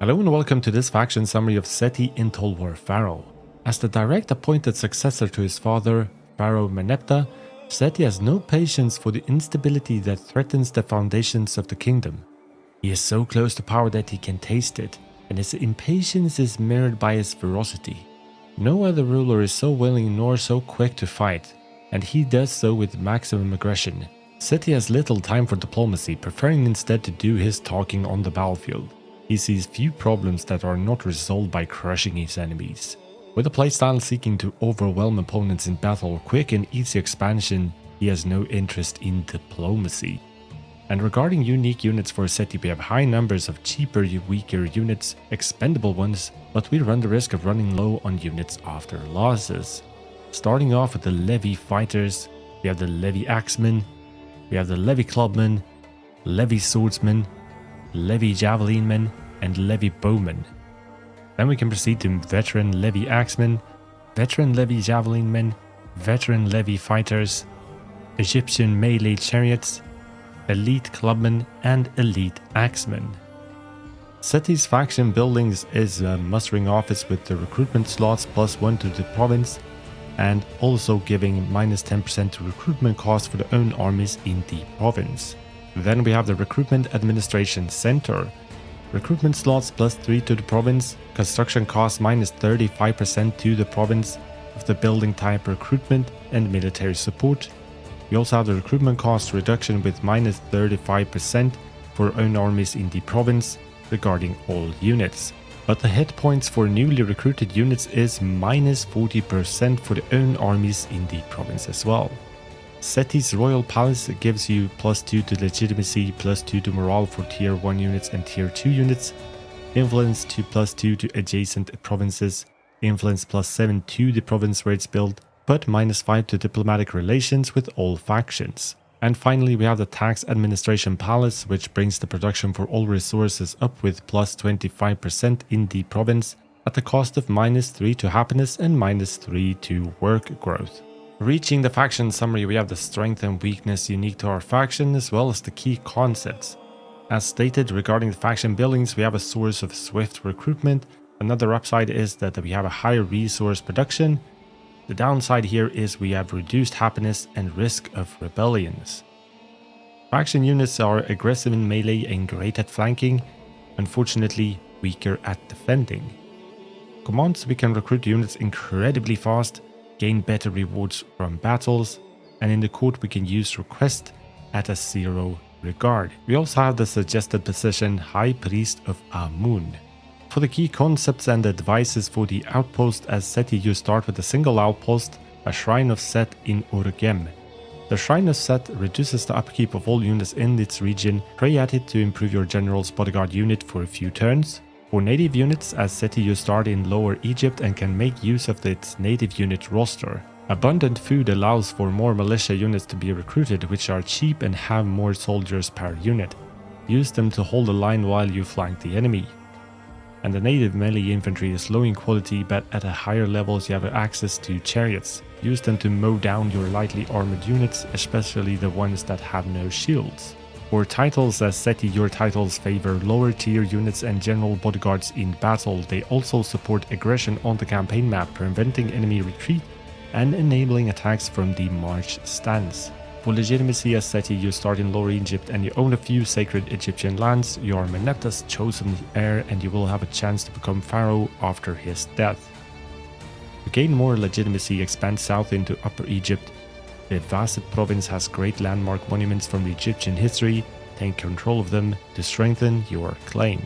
Hello and welcome to this faction summary of Seti in Total War Pharaoh. As the direct appointed successor to his father, Pharaoh Meneptah, Seti has no patience for the instability that threatens the foundations of the kingdom. He is so close to power that he can taste it, and his impatience is mirrored by his ferocity. No other ruler is so willing nor so quick to fight, and he does so with maximum aggression. Seti has little time for diplomacy, preferring instead to do his talking on the battlefield. He sees few problems that are not resolved by crushing his enemies. With a playstyle seeking to overwhelm opponents in battle or quick and easy expansion, he has no interest in diplomacy. And regarding unique units for Seti, we have high numbers of cheaper, weaker units, expendable ones, but we run the risk of running low on units after losses. Starting off with the Levy Fighters, we have the Levy Axemen, we have the Levy Clubmen, Levy Swordsmen, Levy Javelin Men, and Levy Bowmen. Then we can proceed to Veteran Levy Axemen, Veteran Levy Javelin Men, Veteran Levy Fighters, Egyptian Melee Chariots, Elite Clubmen, and Elite Axemen. Seti's faction buildings is a mustering office with the recruitment slots +1 to the province, and also giving -10% to recruitment costs for the own armies in the province. Then we have the Recruitment Administration Center. Recruitment slots +3 to the province, construction costs -35% to the province of the building type recruitment and military support. We also have the recruitment cost reduction with -35% for own armies in the province regarding all units. But the hit points for newly recruited units is -40% for the own armies in the province as well. Seti's Royal Palace gives you +2 to legitimacy, +2 to morale for tier 1 units and tier 2 units, influence to +2 to adjacent provinces, influence +7 to the province where it's built, but -5 to diplomatic relations with all factions. And finally we have the Tax Administration Palace, which brings the production for all resources up with +25% in the province, at the cost of -3 to happiness and -3 to work growth. Reaching the faction summary, we have the strength and weakness unique to our faction, as well as the key concepts. As stated regarding the faction buildings, we have a source of swift recruitment. Another upside is that we have a higher resource production. The downside here is we have reduced happiness and risk of rebellions. Faction units are aggressive in melee and great at flanking, unfortunately weaker at defending. Commands, we can recruit units incredibly fast, gain better rewards from battles, and in the court we can use request at a 0 regard. We also have the suggested position High Priest of Amun. For the key concepts and advices for the outpost, as Seti you start with a single outpost, a Shrine of Set in Urgem. The Shrine of Set reduces the upkeep of all units in its region. Pray at it to improve your general's bodyguard unit for a few turns. For native units, as Seti you start in Lower Egypt and can make use of its native unit roster. Abundant food allows for more militia units to be recruited, which are cheap and have more soldiers per unit. Use them to hold the line while you flank the enemy. And the native melee infantry is low in quality, but at a higher levels you have access to chariots. Use them to mow down your lightly armored units, especially the ones that have no shields. For titles, as Seti your titles favor lower tier units and general bodyguards in battle. They also support aggression on the campaign map, preventing enemy retreat and enabling attacks from the march stance. For legitimacy, as Seti you start in Lower Egypt and you own a few sacred Egyptian lands, you are Meneptah's chosen heir and you will have a chance to become pharaoh after his death. To gain more legitimacy, expand south into Upper Egypt. The Vasset province has great landmark monuments from the Egyptian history. Take control of them to strengthen your claim.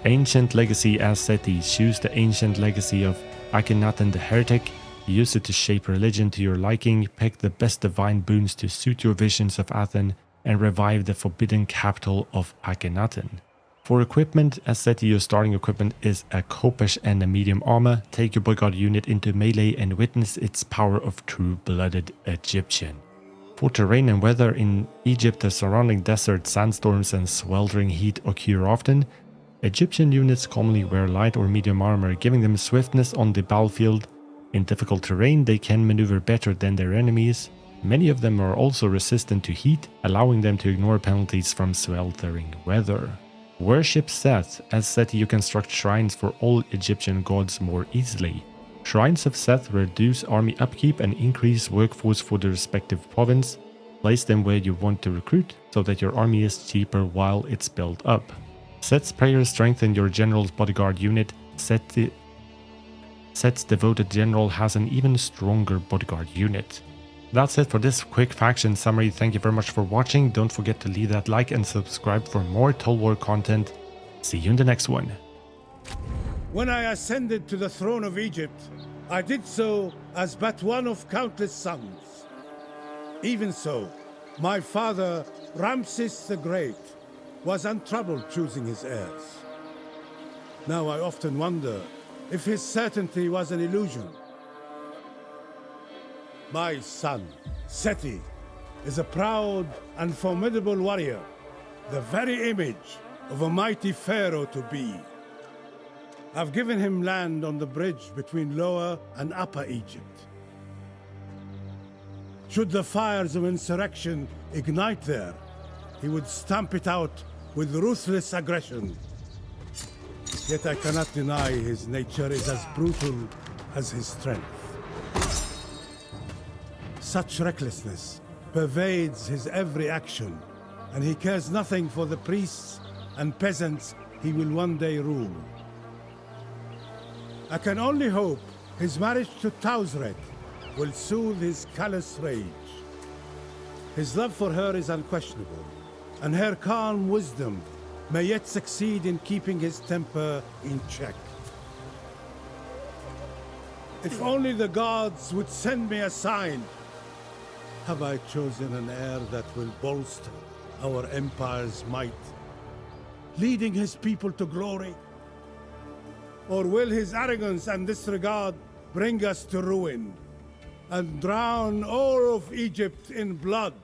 Ancient legacy, as Seti, choose the ancient legacy of Akhenaten the heretic. Use it to shape religion to your liking. Pick the best divine boons to suit your visions of Athens and revive the forbidden capital of Akhenaten. For equipment, as Seti your starting equipment is a Khopesh and a medium armor. Take your bodyguard unit into melee and witness its power of true-blooded Egyptian. For terrain and weather, in Egypt the surrounding desert, sandstorms and sweltering heat occur often. Egyptian units commonly wear light or medium armor, giving them swiftness on the battlefield. In difficult terrain they can maneuver better than their enemies. Many of them are also resistant to heat, allowing them to ignore penalties from sweltering weather. Worship Seth. As Seti, you construct shrines for all Egyptian gods more easily. Shrines of Seth reduce army upkeep and increase workforce for the respective province. Place them where you want to recruit so that your army is cheaper while it's built up. Seth's prayers strengthen your general's bodyguard unit. Seth's devoted general has an even stronger bodyguard unit. That's it for this quick faction summary. Thank you very much for watching. Don't forget to leave that like and subscribe for more Total War content. See you in the next one. When I ascended to the throne of Egypt, I did so as but one of countless sons. Even so, my father, Ramses the Great, was untroubled choosing his heirs. Now I often wonder if his certainty was an illusion. My son, Seti, is a proud and formidable warrior, the very image of a mighty pharaoh to be. I've given him land on the bridge between Lower and Upper Egypt. Should the fires of insurrection ignite there, he would stamp it out with ruthless aggression. Yet I cannot deny his nature is as brutal as his strength. Such recklessness pervades his every action, and he cares nothing for the priests and peasants he will one day rule. I can only hope his marriage to Tausret will soothe his callous rage. His love for her is unquestionable, and her calm wisdom may yet succeed in keeping his temper in check. If only the gods would send me a sign. Have I chosen an heir that will bolster our empire's might, leading his people to glory? Or will his arrogance and disregard bring us to ruin and drown all of Egypt in blood?